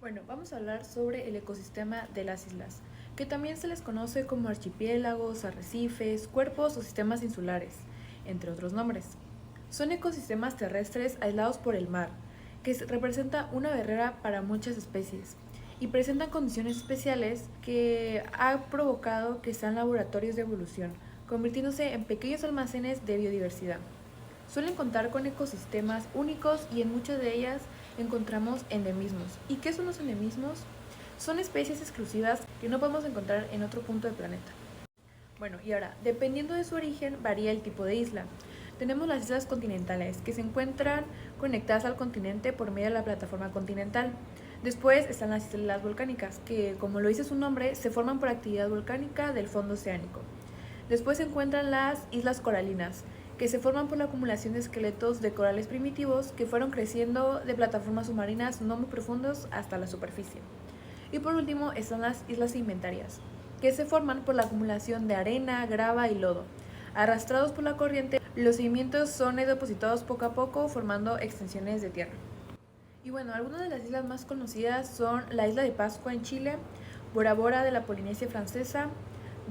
Bueno, vamos a hablar sobre el ecosistema de las islas, que también se les conoce como archipiélagos, arrecifes, cuerpos o sistemas insulares, entre otros nombres. Son ecosistemas terrestres aislados por el mar, que representa una barrera para muchas especies y presentan condiciones especiales que ha provocado que sean laboratorios de evolución, convirtiéndose en pequeños almacenes de biodiversidad. Suelen contar con ecosistemas únicos y en muchas de ellas encontramos endemismos. ¿Y qué son los endemismos? Son especies exclusivas que no podemos encontrar en otro punto del planeta. Bueno, y ahora, dependiendo de su origen, varía el tipo de isla. Tenemos las islas continentales, que se encuentran conectadas al continente por medio de la plataforma continental. Después están las islas volcánicas, que como lo dice su nombre, se forman por actividad volcánica del fondo oceánico. Después se encuentran las islas coralinas, que se forman por la acumulación de esqueletos de corales primitivos que fueron creciendo de plataformas submarinas no muy profundos hasta la superficie. Y por último están las islas sedimentarias, que se forman por la acumulación de arena, grava y lodo. Arrastrados por la corriente, los sedimentos son depositados poco a poco formando extensiones de tierra. Y bueno, algunas de las islas más conocidas son la isla de Pascua en Chile, Bora Bora de la Polinesia Francesa,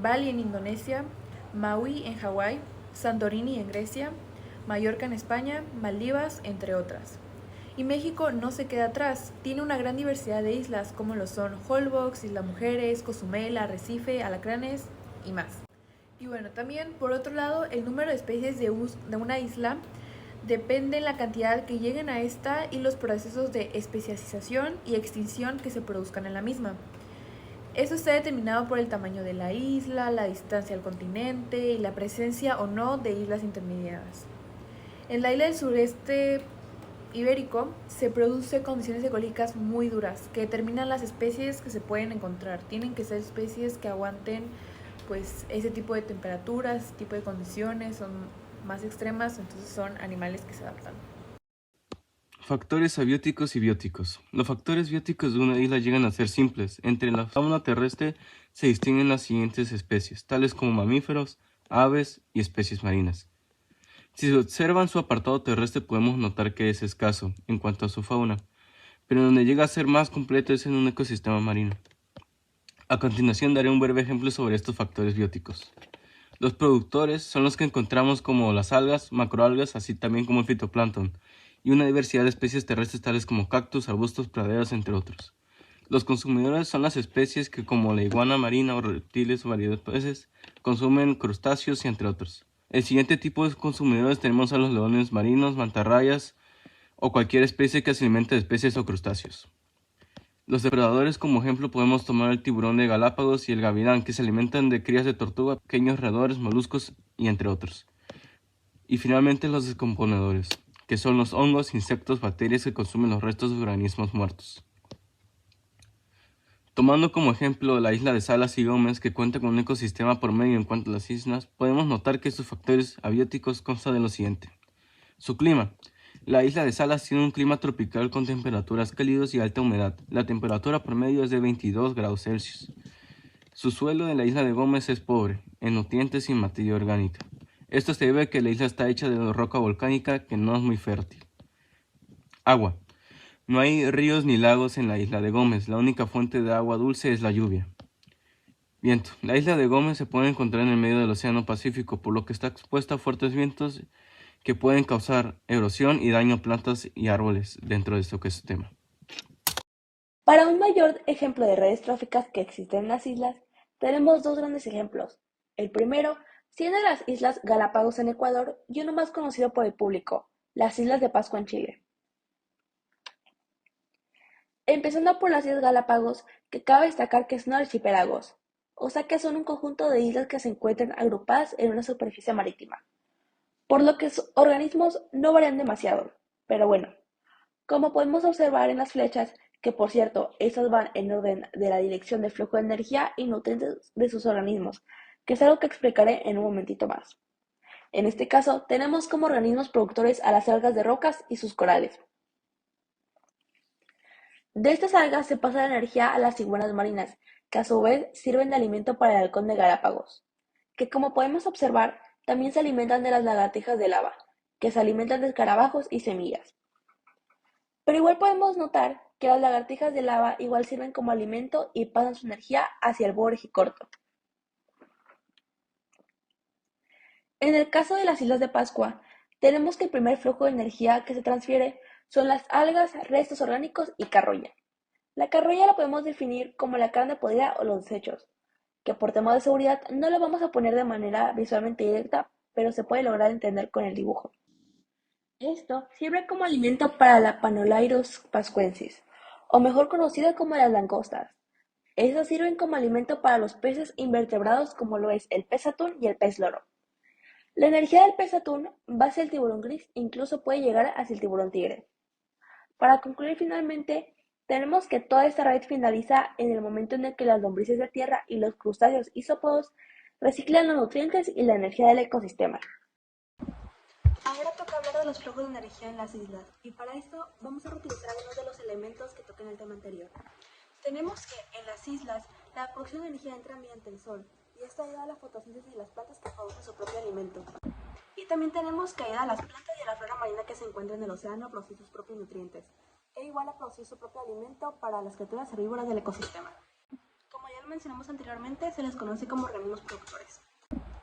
Bali en Indonesia, Maui en Hawái, Santorini en Grecia, Mallorca en España, Maldivas, entre otras. Y México no se queda atrás, tiene una gran diversidad de islas como lo son Holbox, Isla Mujeres, Cozumel, Arrecife, Alacranes y más. Y bueno, también por otro lado, el número de especies de una isla depende de la cantidad que lleguen a esta y los procesos de especialización y extinción que se produzcan en la misma. Eso está determinado por el tamaño de la isla, la distancia al continente y la presencia o no de islas intermediadas. En la isla del sureste ibérico se produce condiciones ecológicas muy duras que determinan las especies que se pueden encontrar. Tienen que ser especies que aguanten pues ese tipo de temperaturas, ese tipo de condiciones, son más extremas, entonces son animales que se adaptan. Factores abióticos y bióticos. Los factores bióticos de una isla llegan a ser simples. Entre la fauna terrestre se distinguen las siguientes especies, tales como mamíferos, aves y especies marinas. Si se observan su apartado terrestre podemos notar que es escaso en cuanto a su fauna, pero donde llega a ser más completo es en un ecosistema marino. A continuación daré un breve ejemplo sobre estos factores bióticos. Los productores son los que encontramos como las algas, macroalgas, así también como el fitoplancton, y una diversidad de especies terrestres tales como cactus, arbustos, praderas, entre otros. Los consumidores son las especies que, como la iguana marina o reptiles o variedad de peces, consumen crustáceos y entre otros. El siguiente tipo de consumidores tenemos a los leones marinos, mantarrayas o cualquier especie que se alimente de especies o crustáceos. Los depredadores como ejemplo podemos tomar el tiburón de Galápagos y el gavilán, que se alimentan de crías de tortuga, pequeños roedores, moluscos y entre otros. Y finalmente los descomponedores, que son los hongos, insectos, bacterias que consumen los restos de organismos muertos. Tomando como ejemplo la isla de Salas y Gómez, que cuenta con un ecosistema por medio en cuanto a las islas, podemos notar que sus factores abióticos constan de lo siguiente. Su clima. La isla de Salas tiene un clima tropical con temperaturas cálidas y alta humedad. La temperatura promedio es de 22 grados Celsius. Su suelo de la isla de Gómez es pobre, en nutrientes y materia orgánica. Esto se debe a que la isla está hecha de roca volcánica que no es muy fértil. Agua. No hay ríos ni lagos en la isla de Gómez, la única fuente de agua dulce es la lluvia. Viento. La isla de Gómez se puede encontrar en el medio del Océano Pacífico, por lo que está expuesta a fuertes vientos que pueden causar erosión y daño a plantas y árboles dentro de este ecosistema. Para un mayor ejemplo de redes tróficas que existen en las islas, tenemos dos grandes ejemplos. El primero siendo las Islas Galápagos en Ecuador y uno más conocido por el público, las Islas de Pascua en Chile. Empezando por las Islas Galápagos, que cabe destacar que son archipiélagos, o sea que son un conjunto de islas que se encuentran agrupadas en una superficie marítima, por lo que sus organismos no varían demasiado. Pero bueno, como podemos observar en las flechas, que por cierto, estas van en orden de la dirección de flujo de energía y nutrientes de sus organismos, que es algo que explicaré en un momentito más. En este caso, tenemos como organismos productores a las algas de rocas y sus corales. De estas algas se pasa la energía a las iguanas marinas, que a su vez sirven de alimento para el halcón de Galápagos, que como podemos observar, también se alimentan de las lagartijas de lava, que se alimentan de escarabajos y semillas. Pero igual podemos notar que las lagartijas de lava igual sirven como alimento y pasan su energía hacia el búho orejicorto. En el caso de las Islas de Pascua, tenemos que el primer flujo de energía que se transfiere son las algas, restos orgánicos y carroña. La carroña la podemos definir como la carne podrida o los desechos, que por tema de seguridad no lo vamos a poner de manera visualmente directa, pero se puede lograr entender con el dibujo. Esto sirve como alimento para la Panoleiros pascuensis, o mejor conocida como las langostas. Estas sirven como alimento para los peces invertebrados como lo es el pez atún y el pez loro. La energía del pez atún va hacia el tiburón gris e incluso puede llegar hacia el tiburón tigre. Para concluir finalmente, tenemos que toda esta red finaliza en el momento en el que las lombrices de tierra y los crustáceos isópodos reciclan los nutrientes y la energía del ecosistema. Ahora toca hablar de los flujos de energía en las islas, y para esto vamos a reutilizar algunos de los elementos que tocan el tema anterior. Tenemos que en las islas la producción de energía entra mediante el sol, y esta ayuda a la fotosíntesis de las plantas que producen su propio alimento. Y también tenemos que ayuda a las plantas y a la flora marina que se encuentran en el océano a producir sus propios nutrientes, e igual a producir su propio alimento para las criaturas herbívoras del ecosistema. Como ya lo mencionamos anteriormente, se les conoce como organismos productores.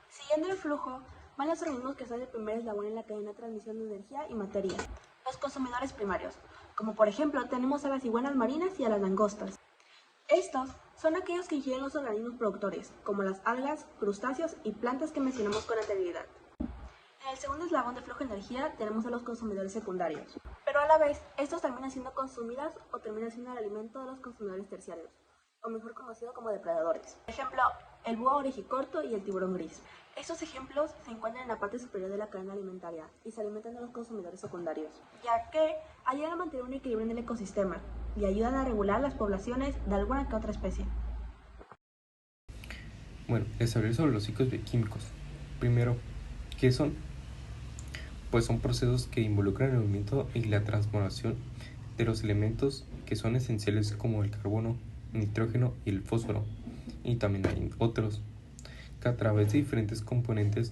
Siguiendo el flujo, van los organismos que son el primer eslabón en la cadena de transmisión de energía y materia, los consumidores primarios, como por ejemplo tenemos a las iguanas marinas y a las langostas. Estos son aquellos que ingieren los organismos productores, como las algas, crustáceos y plantas que mencionamos con anterioridad. En el segundo eslabón de flujo de energía tenemos a los consumidores secundarios, pero a la vez estos terminan siendo consumidas o terminan siendo el alimento de los consumidores terciarios, o mejor conocido como depredadores. Por ejemplo, el búho orejicorto y el tiburón gris. Estos ejemplos se encuentran en la parte superior de la cadena alimentaria y se alimentan de los consumidores secundarios, ya que ayudan a mantener un equilibrio en el ecosistema y ayudan a regular las poblaciones de alguna que otra especie. Bueno, les hablaré sobre los ciclos bioquímicos. Primero, ¿qué son? Pues son procesos que involucran el movimiento y la transformación de los elementos que son esenciales como el carbono, el nitrógeno y el fósforo, y también hay otros, que a través de diferentes componentes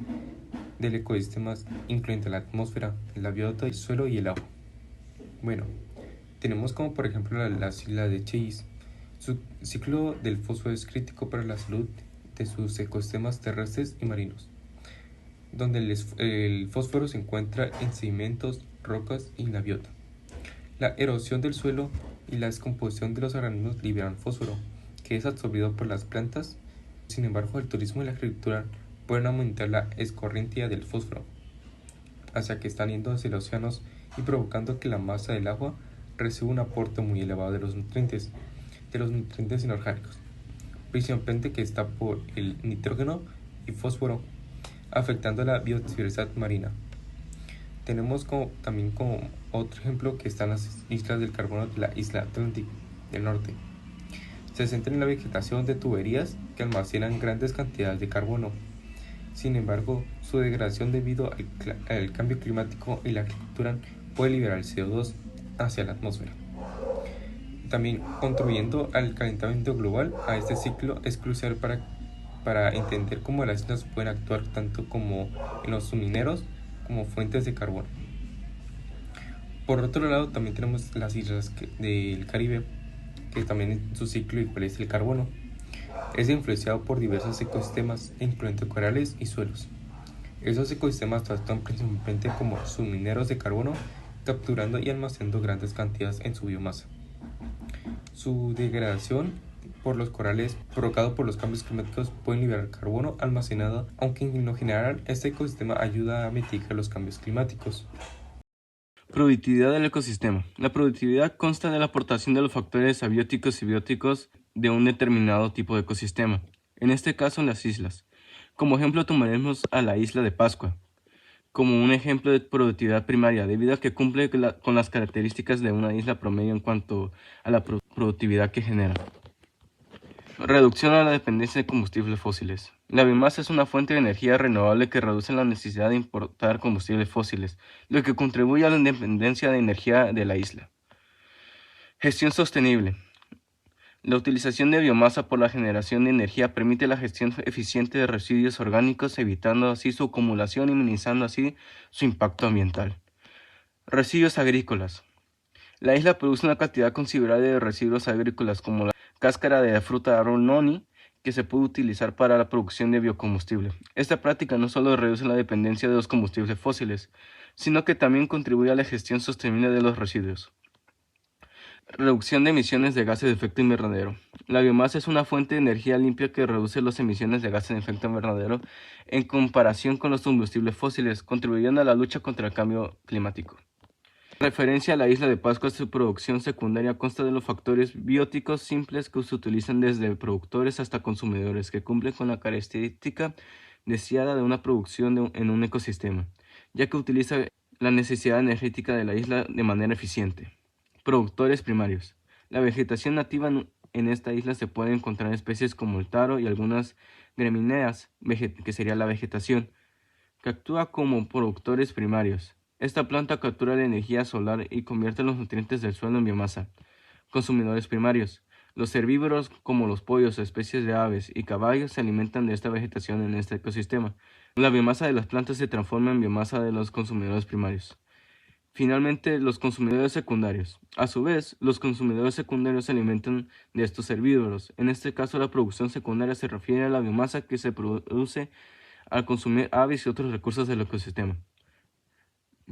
del ecosistema, incluyendo la atmósfera, la biota, el suelo y el agua. Bueno, tenemos como por ejemplo las islas de Chase. Su ciclo del fósforo es crítico para la salud de sus ecosistemas terrestres y marinos, donde el fósforo se encuentra en sedimentos, rocas y en la biota. La erosión del suelo y la descomposición de los organismos liberan fósforo, que es absorbido por las plantas. Sin embargo, el turismo y la agricultura pueden aumentar la escorrentía del fósforo, hacia que están yendo hacia los océanos y provocando que la masa del agua reciba un aporte muy elevado de los nutrientes inorgánicos, principalmente que está por el nitrógeno y fósforo, afectando la biodiversidad marina. Tenemos también como otro ejemplo que están las islas del carbono de la isla Atlántica del norte. Se centra en la vegetación de tuberías que almacenan grandes cantidades de carbono. Sin embargo, su degradación debido al cambio climático y la agricultura puede liberar el CO2 hacia la atmósfera, también contribuyendo al calentamiento global. A este ciclo es crucial para entender cómo las islas pueden actuar tanto como en los sumineros como fuentes de carbono. Por otro lado, también tenemos las islas del Caribe, que también en su ciclo igual es el carbono. Es influenciado por diversos ecosistemas, incluyendo corales y suelos. Esos ecosistemas actúan principalmente como sumineros de carbono, capturando y almacenando grandes cantidades en su biomasa. Su degradación por los corales provocado por los cambios climáticos pueden liberar carbono almacenado, aunque en lo general este ecosistema ayuda a mitigar los cambios climáticos. Productividad del ecosistema. La productividad consta de la aportación de los factores abióticos y bióticos de un determinado tipo de ecosistema, en este caso en las islas. Como ejemplo tomaremos a la isla de Pascua, como un ejemplo de productividad primaria, debido a que cumple con las características de una isla promedio en cuanto a la productividad que genera. Reducción a la dependencia de combustibles fósiles. La biomasa es una fuente de energía renovable que reduce la necesidad de importar combustibles fósiles, lo que contribuye a la independencia de energía de la isla. Gestión sostenible. La utilización de biomasa por la generación de energía permite la gestión eficiente de residuos orgánicos, evitando así su acumulación y minimizando así su impacto ambiental. Residuos agrícolas. La isla produce una cantidad considerable de residuos agrícolas como la cáscara de la fruta de árbol noni, que se puede utilizar para la producción de biocombustible. Esta práctica no solo reduce la dependencia de los combustibles fósiles, sino que también contribuye a la gestión sostenible de los residuos. Reducción de emisiones de gases de efecto invernadero. La biomasa es una fuente de energía limpia que reduce las emisiones de gases de efecto invernadero en comparación con los combustibles fósiles, contribuyendo a la lucha contra el cambio climático. Referencia a la isla de Pascua, su producción secundaria consta de los factores bióticos simples que se utilizan desde productores hasta consumidores, que cumplen con la característica deseada de una producción en un ecosistema, ya que utiliza la necesidad energética de la isla de manera eficiente. Productores primarios. La vegetación nativa en esta isla se puede encontrar especies como el taro y algunas gramíneas, que sería la vegetación, que actúa como productores primarios. Esta planta captura la energía solar y convierte los nutrientes del suelo en biomasa. Consumidores primarios. Los herbívoros, como los pollos, especies de aves y caballos, se alimentan de esta vegetación en este ecosistema. La biomasa de las plantas se transforma en biomasa de los consumidores primarios. Finalmente, los consumidores secundarios. A su vez, los consumidores secundarios se alimentan de estos herbívoros. En este caso, la producción secundaria se refiere a la biomasa que se produce al consumir aves y otros recursos del ecosistema.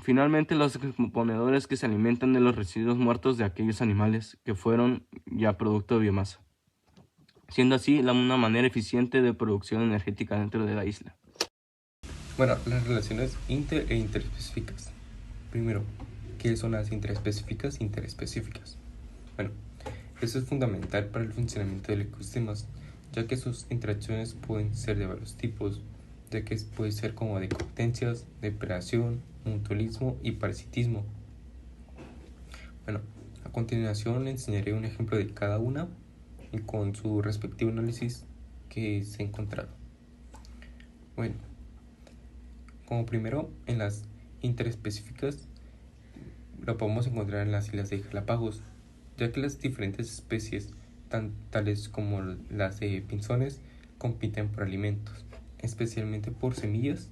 Finalmente, los componedores que se alimentan de los residuos muertos de aquellos animales que fueron ya producto de biomasa, siendo así una manera eficiente de producción energética dentro de la isla. Bueno, las relaciones inter e interespecíficas. Primero, ¿qué son las interespecíficas e interespecíficas? Bueno, eso es fundamental para el funcionamiento de los ecosistemas, ya que sus interacciones pueden ser de varios tipos, ya que puede ser como de competencias, depredación, mutualismo y parasitismo. Bueno, a continuación le enseñaré un ejemplo de cada una y con su respectivo análisis que se ha encontrado. Bueno, como primero, en las interespecíficas lo podemos encontrar en las islas de Galápagos, ya que las diferentes especies, tales como las de pinzones, compiten por alimentos, especialmente por semillas,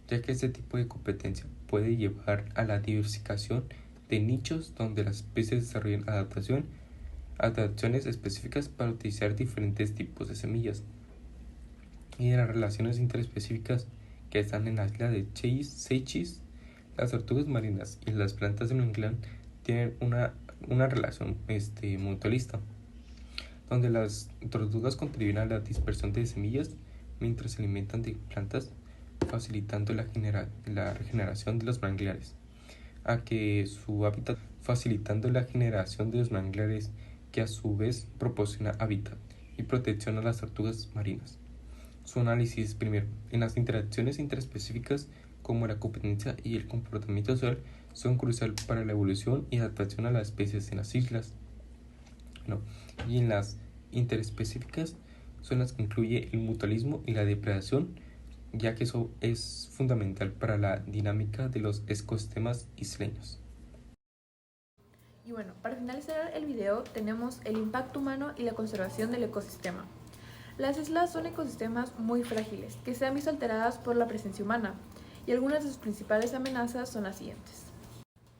ya que este tipo de competencia puede llevar a la diversificación de nichos donde las especies desarrollan adaptaciones específicas para utilizar diferentes tipos de semillas. Y en las relaciones interespecíficas que están en la isla de Seychelles, las tortugas marinas y las plantas de Nueva Zelanda tienen una relación mutualista, donde las tortugas contribuyen a la dispersión de semillas mientras se alimentan de plantas, facilitando la regeneración de los manglares, facilitando la generación de los manglares, que a su vez proporciona hábitat y protección a las tortugas marinas. Su análisis primero. En las interacciones interespecíficas, como la competencia y el comportamiento social, son cruciales para la evolución y adaptación a las especies en las islas. Y en las interespecíficas son las que incluye el mutualismo y la depredación, ya que eso es fundamental para la dinámica de los ecosistemas isleños. Y bueno, para finalizar el video tenemos el impacto humano y la conservación del ecosistema. Las islas son ecosistemas muy frágiles, que se han visto alteradas por la presencia humana, y algunas de sus principales amenazas son las siguientes.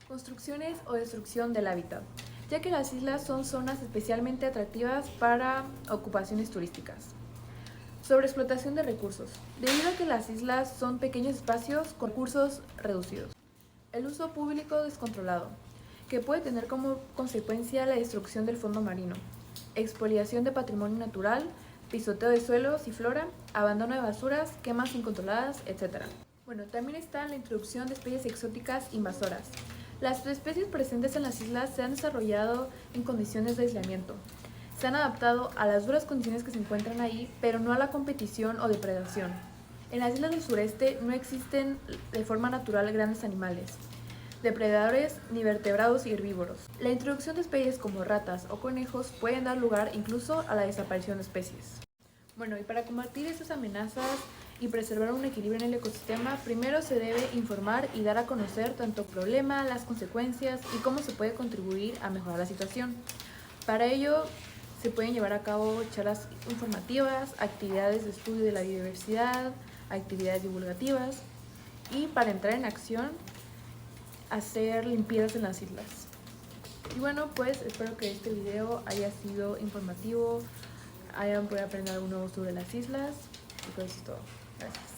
Construcciones o destrucción del hábitat, ya que las islas son zonas especialmente atractivas para ocupaciones turísticas. Sobreexplotación de recursos, debido a que las islas son pequeños espacios con recursos reducidos. El uso público descontrolado, que puede tener como consecuencia la destrucción del fondo marino, expoliación de patrimonio natural, pisoteo de suelos y flora, abandono de basuras, quemas incontroladas, etc. Bueno, también está la introducción de especies exóticas invasoras. Las especies presentes en las islas se han desarrollado en condiciones de aislamiento. Se han adaptado a las duras condiciones que se encuentran ahí, pero no a la competición o depredación. En las islas del sureste no existen de forma natural grandes animales, depredadores ni vertebrados y herbívoros. La introducción de especies como ratas o conejos pueden dar lugar incluso a la desaparición de especies. Bueno, y para combatir estas amenazas y preservar un equilibrio en el ecosistema, primero se debe informar y dar a conocer tanto el problema, las consecuencias y cómo se puede contribuir a mejorar la situación. Para ello, se pueden llevar a cabo charlas informativas, actividades de estudio de la biodiversidad, actividades divulgativas y para entrar en acción, hacer limpiezas en las islas. Y bueno, pues espero que este video haya sido informativo, hayan podido aprender algo nuevo sobre las islas. Y pues eso es todo. Gracias.